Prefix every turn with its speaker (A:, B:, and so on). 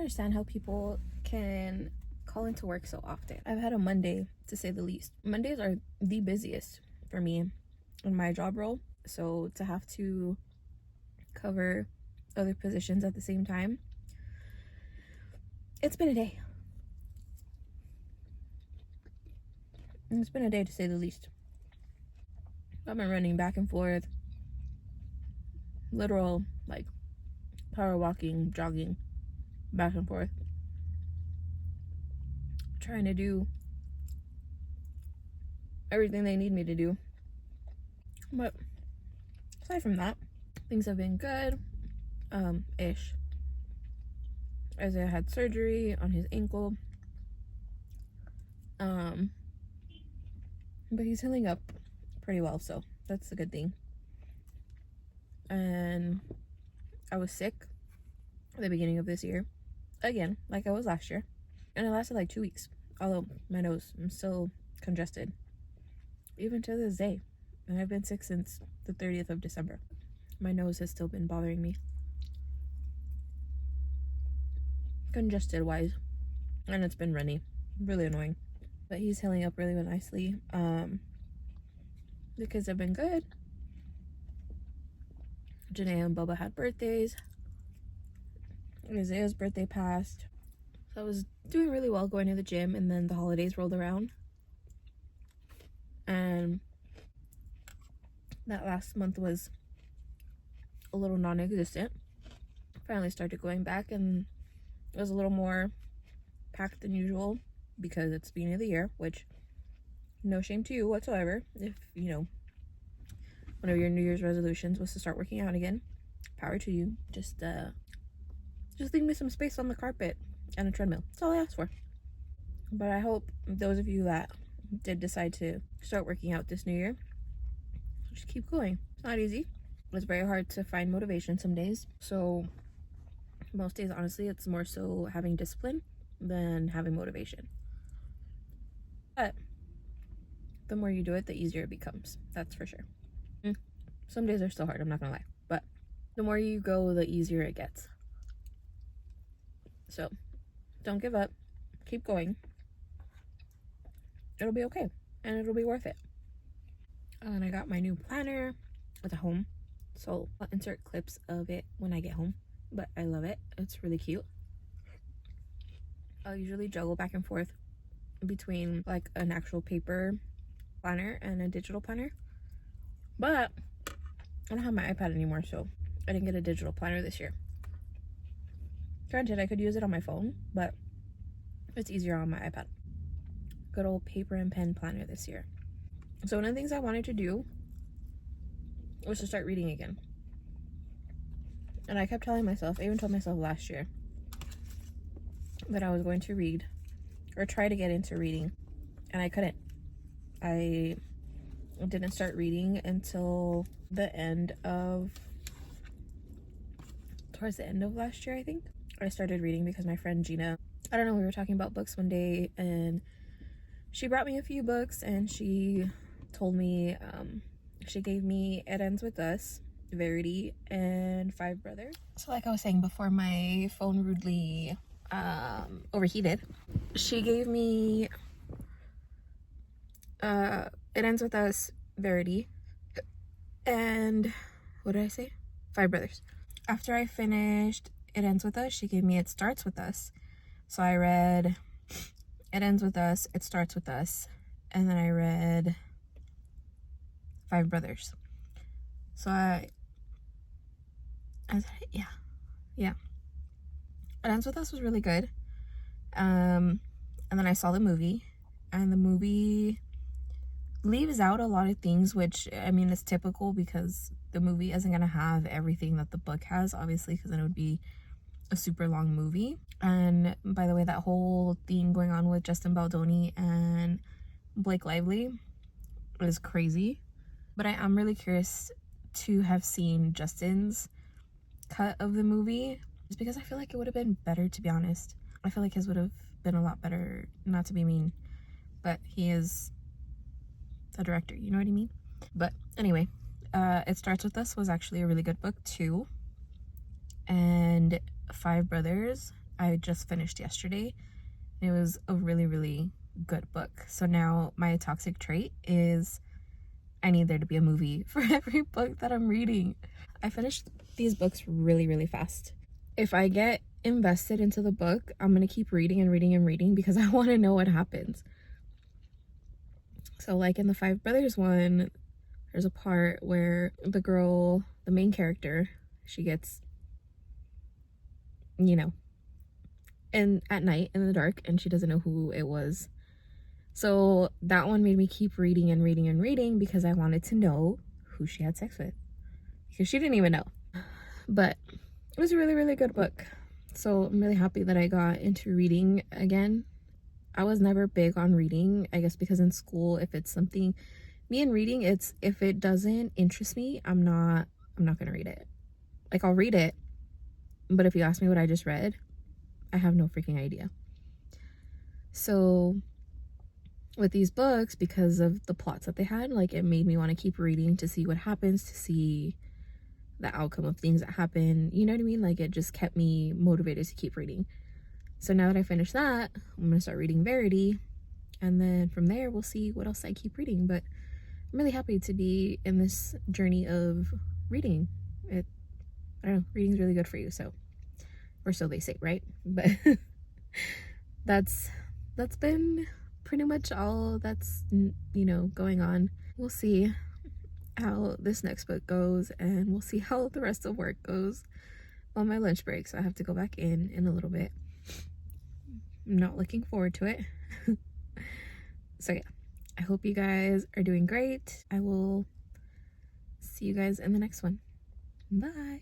A: understand how people can call into work so often. I've had a Monday, to say the least. Mondays are the busiest for me in my job role. So to have to cover other positions at the same time, it's been a day. It's been a day, to say the least. I've been running back and forth, literal, like, power walking, jogging, back and forth, trying to do everything they need me to do. But aside from that, things have been good, ish. Isaiah had surgery on his ankle, but he's healing up pretty well, so that's a good thing. And I was sick at the beginning of this year, again, like I was last year, and it lasted like 2 weeks. Although my nose, I'm still congested, even to this day, and I've been sick since the 30th of December. My nose has still been bothering me, congested wise, and it's been runny, really annoying. But he's healing up really nicely. The kids have been good. Janae and Bubba had birthdays. Isaiah's birthday passed. So I was doing really well going to the gym, and then the holidays rolled around. And that last month was a little non-existent. Finally started going back, and it was a little more packed than usual because it's the beginning of the year, which no shame to you whatsoever. If, you know, one of your New Year's resolutions was to start working out again, power to you. Just leave me some space on the carpet and a treadmill. That's all I asked for. But I hope those of you that did decide to start working out this new year, just keep going. It's not easy. It's very hard to find motivation some days. So most days, honestly, it's more so having discipline than having motivation. But the more you do it, the easier it becomes. That's for sure. Some days are still hard, I'm not gonna lie. But the more you go, the easier it gets. So don't give up. Keep going. It'll be okay. And it'll be worth it. And I got my new planner at home. So I'll insert clips of it when I get home. But I love it. It's really cute. I'll usually juggle back and forth between like an actual paper planner and a digital planner. But I don't have my iPad anymore, so I didn't get a digital planner this year. Granted, I could use it on my phone, but it's easier on my iPad. Good old paper and pen planner this year. So one of the things I wanted to do was to start reading again. And I kept telling myself, I even told myself last year, that I was going to read or try to get into reading, and I couldn't. I didn't start reading until towards the end of last year, I think. I started reading because my friend Gina, I don't know, we were talking about books one day, and she brought me a few books, and she told me, she gave me It Ends With Us, Verity, and Five Brothers. So like I was saying before my phone rudely overheated, she gave me It Ends With Us, Verity, and what did I say? Five Brothers. After I finished It Ends With Us, she gave me It Starts With Us. So I read It Ends With Us, It Starts With Us, and then I read Five Brothers. So yeah. It Ends With Us was really good. And then I saw the movie, and the movie leaves out a lot of things, which, I mean, is typical because the movie isn't going to have everything that the book has, obviously, because then it would be a super long movie. And by the way, that whole thing going on with Justin Baldoni and Blake Lively is crazy. But I am really curious to have seen Justin's cut of the movie, just because I feel like it would have been better, to be honest. I feel like his would have been a lot better, not to be mean, but he is a director, you know what I mean? But anyway, It Starts With Us was actually a really good book too. And Five Brothers, I just finished yesterday. It was a really, really good book. So now my toxic trait is I need there to be a movie for every book that I'm reading. I finished these books really, really fast. If I get invested into the book, I'm going to keep reading and reading and reading because I want to know what happens. So like in the Five Brothers one, there's a part where the girl, the main character, she gets, you know, and at night in the dark, and she doesn't know who it was. So that one made me keep reading and reading and reading because I wanted to know who she had sex with, because she didn't even know. But it was a really, really good book. So I'm really happy that I got into reading again. I was never big on reading, I guess because in school, if it's something, me and reading, it's if it doesn't interest me, I'm not gonna read it. Like, I'll read it, but if you ask me what I just read, I have no freaking idea. So with these books, because of the plots that they had, like, it made me want to keep reading to see what happens, to see the outcome of things that happen. You know what I mean? Like, it just kept me motivated to keep reading. So now that I finished that, I'm gonna start reading Verity, and then from there we'll see what else I keep reading. But I'm really happy to be in this journey of reading. I don't know, reading's really good for you, so, or so they say, right? But that's been pretty much all that's, you know, going on. We'll see how this next book goes, and we'll see how the rest of work goes on my lunch break. So I have to go back in a little bit. I'm not looking forward to it. So yeah, I hope you guys are doing great. I will see you guys in the next one. Bye.